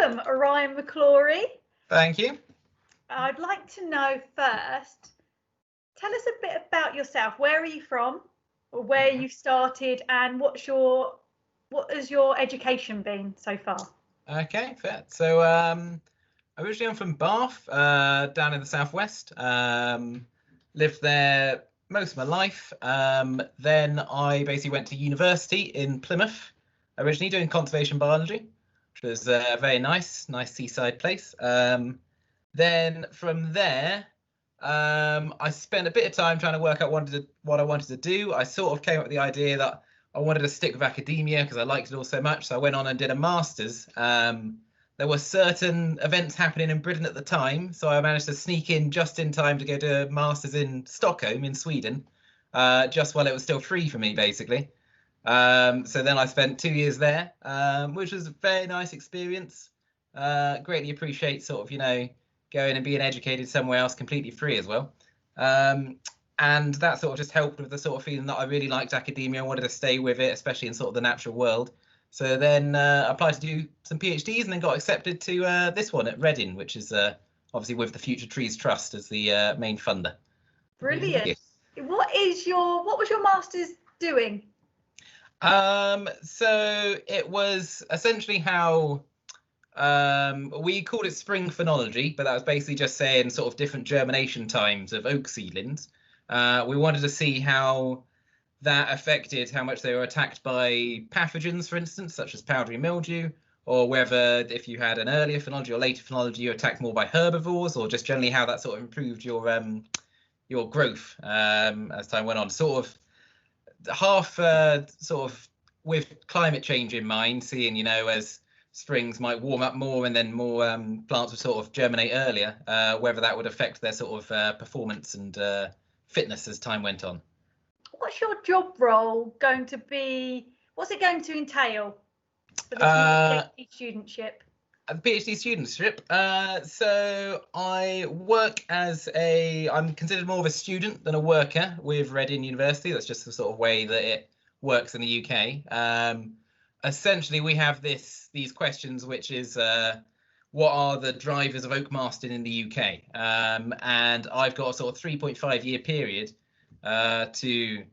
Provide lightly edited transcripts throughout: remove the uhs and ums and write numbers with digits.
welcome, Orion McClory. Thank you. I'd like to know first, tell us a bit about yourself. Where are you from, or where you started, and what has your education been so far? Okay, fair. So originally I'm from Bath, down in the southwest. Lived there most of my life. Then I basically went to university in Plymouth, originally doing conservation biology, which was very nice seaside place. Then from there, I spent a bit of time trying to work out what I wanted to do. I sort of came up with the idea that I wanted to stick with academia because I liked it all so much. So I went on and did a master's. There were certain events happening in Britain at the time, so I managed to sneak in just in time to go to a master's in Stockholm in Sweden, just while it was still free for me, basically. So then I spent 2 years there, which was a very nice experience. Greatly appreciate sort of, going and being educated somewhere else completely free as well. And that sort of just helped with the sort of feeling that I really liked academia. I wanted to stay with it, especially in sort of the natural world. So then applied to do some PhDs and then got accepted to this one at Reading, which is obviously with the Future Trees Trust as the main funder. Brilliant. Yeah. What was your master's doing? So it was essentially how we called it spring phenology, but that was basically just saying sort of different germination times of oak seedlings. We wanted to see how that affected how much they were attacked by pathogens, for instance, such as powdery mildew, or whether if you had an earlier phenology or later phenology, you attacked more by herbivores, or just generally how that sort of improved your growth as time went on. Sort of half sort of with climate change in mind, seeing as springs might warm up more and then more plants would sort of germinate earlier, whether that would affect their sort of performance and fitness as time went on. What's your job role going to be? What's it going to entail for this PhD studentship? The PhD studentship. So I work I'm considered more of a student than a worker with Reading University. That's just the sort of way that it works in the UK. Essentially, we have these questions, which is what are the drivers of oak masting in the UK? And I've got a sort of 3.5-year period to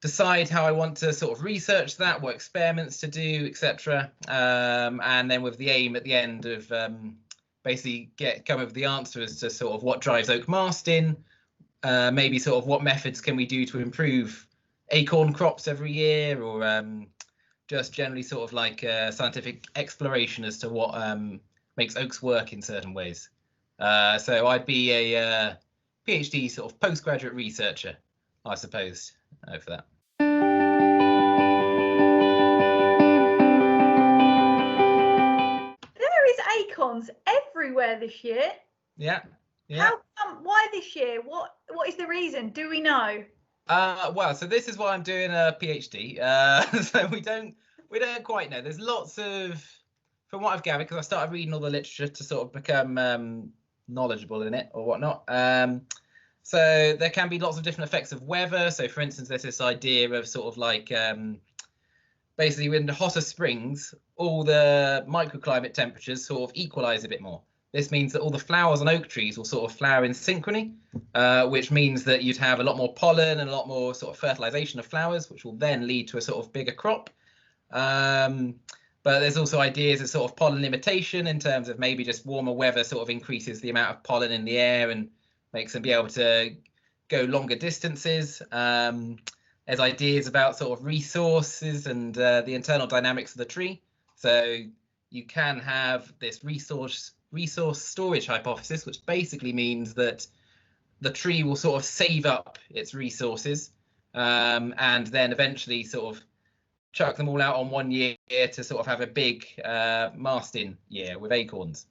decide how I want to sort of research that, what experiments to do, etc. And then with the aim at the end of basically come up with the answer as to sort of what drives oak masting, maybe sort of what methods can we do to improve acorn crops every year, or just generally sort of like scientific exploration as to what makes oaks work in certain ways. So I'd be a PhD sort of postgraduate researcher, I suppose, for that. There is acorns everywhere this year. Yeah. Why this year? What is the reason? Do we know? Well, so this is why I'm doing a PhD. So we don't quite know. There's lots of, from what I've gathered, because I started reading all the literature to sort of become knowledgeable in it or whatnot. So there can be lots of different effects of weather. So for instance, there's this idea of sort of like basically in the hotter springs, all the microclimate temperatures sort of equalize a bit more. This means that all the flowers on oak trees will sort of flower in synchrony, which means that you'd have a lot more pollen and a lot more sort of fertilization of flowers, which will then lead to a sort of bigger crop. But there's also ideas of sort of pollen limitation in terms of maybe just warmer weather sort of increases the amount of pollen in the air and makes them be able to go longer distances. There's ideas about sort of resources and the internal dynamics of the tree. So you can have this resource storage hypothesis, which basically means that the tree will sort of save up its resources and then eventually sort of chuck them all out on 1 year to sort of have a big masting year with acorns.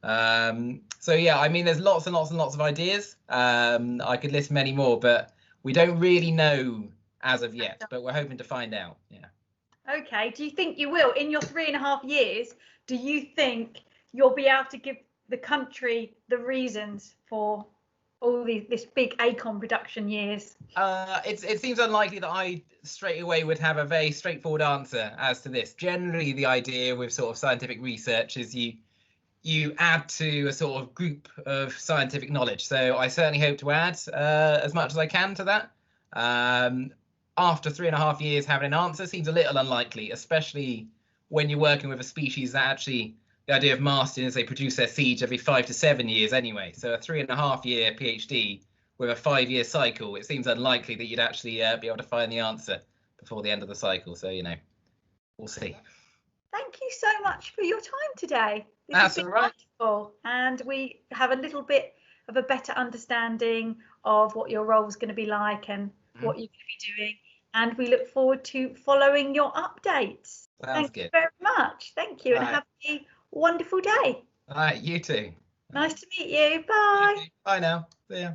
So yeah, I mean, there's lots and lots and lots of ideas. I could list many more, but we don't really know as of yet, but we're hoping to find out. Yeah. Okay. Do you think you will, in your 3.5 years, do you think you'll be able to give the country the reasons for all this big acorn production years? It seems unlikely that I straight away would have a very straightforward answer as to this. Generally, the idea with sort of scientific research is you you add to a sort of group of scientific knowledge. So I certainly hope to add as much as I can to that. After 3.5 years, having an answer seems a little unlikely, especially when you're working with a species that actually, the idea of masting is they produce their seeds every 5 to 7 years anyway. So a 3.5 year PhD with a 5-year cycle, it seems unlikely that you'd actually be able to find the answer before the end of the cycle. So, we'll see. Thank you so much for your time today. This That's has been all right. wonderful, and we have a little bit of a better understanding of what your role is going to be like and what you're going to be doing. And we look forward to following your updates. Sounds Thank good. you very much. Thank you, and have a wonderful day. All right, you too. Nice to meet you. Bye. Bye now. See ya.